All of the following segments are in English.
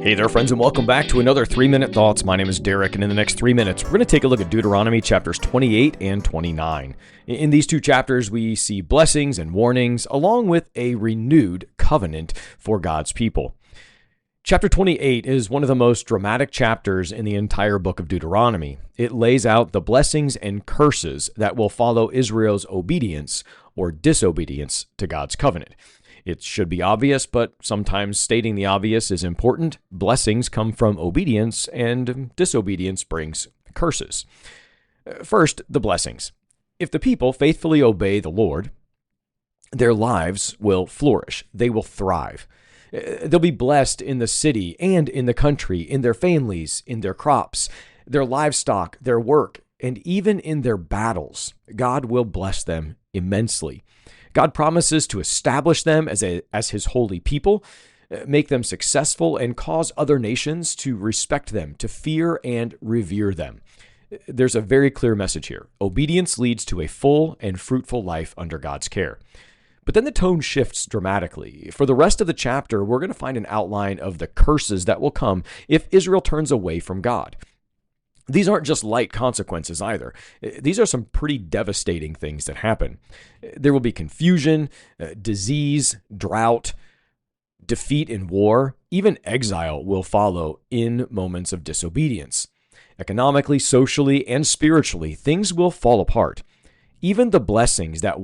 Hey there, friends, and welcome back to another 3-Minute Thoughts. My name is Derek, and in the next 3 minutes, we're going to take a look at Deuteronomy chapters 28 and 29. In these two chapters, we see blessings and warnings, along with a renewed covenant for God's people. Chapter 28 is one of the most dramatic chapters in the entire book of Deuteronomy. It lays out the blessings and curses that will follow Israel's obedience or disobedience to God's covenant. It should be obvious, but sometimes stating the obvious is important. Blessings come from obedience, and disobedience brings curses. First, the blessings. If the people faithfully obey the Lord, their lives will flourish. They will thrive. They'll be blessed in the city and in the country, in their families, in their crops, their livestock, their work, and even in their battles. God will bless them immensely. God promises to establish them as his holy people, make them successful, and cause other nations to respect them, to fear and revere them. There's a very clear message here. Obedience leads to a full and fruitful life under God's care. But then the tone shifts dramatically. For the rest of the chapter, we're going to find an outline of the curses that will come if Israel turns away from God. These aren't just light consequences either. These are some pretty devastating things that happen. There will be confusion, disease, drought, defeat in war, even exile will follow in moments of disobedience. Economically, socially, and spiritually, things will fall apart. Even the blessings that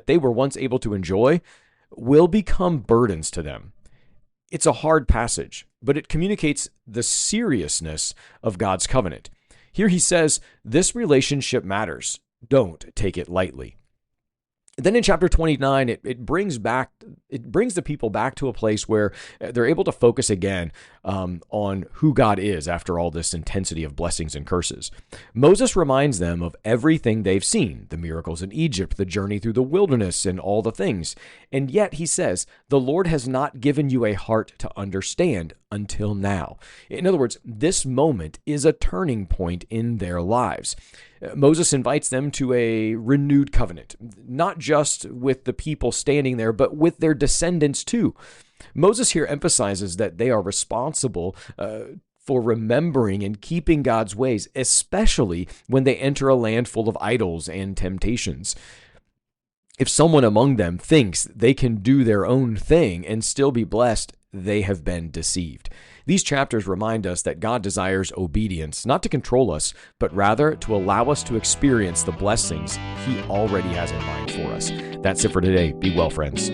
they were once able to enjoy will become burdens to them. It's a hard passage, but it communicates the seriousness of God's covenant. Here he says, this relationship matters. Don't take it lightly. Then in chapter 29, it brings the people back to a place where they're able to focus again on who God is after all this intensity of blessings and curses. Moses reminds them of everything they've seen, the miracles in Egypt, the journey through the wilderness, and all the things. And yet he says, the Lord has not given you a heart to understand until now. In other words, this moment is a turning point in their lives. Moses invites them to a renewed covenant, not just with the people standing there, but with their descendants too. Moses here emphasizes that they are responsible for remembering and keeping God's ways, especially when they enter a land full of idols and temptations. If someone among them thinks they can do their own thing and still be blessed, they have been deceived. These chapters remind us that God desires obedience, not to control us, but rather to allow us to experience the blessings he already has in mind for us. That's it for today. Be well, friends.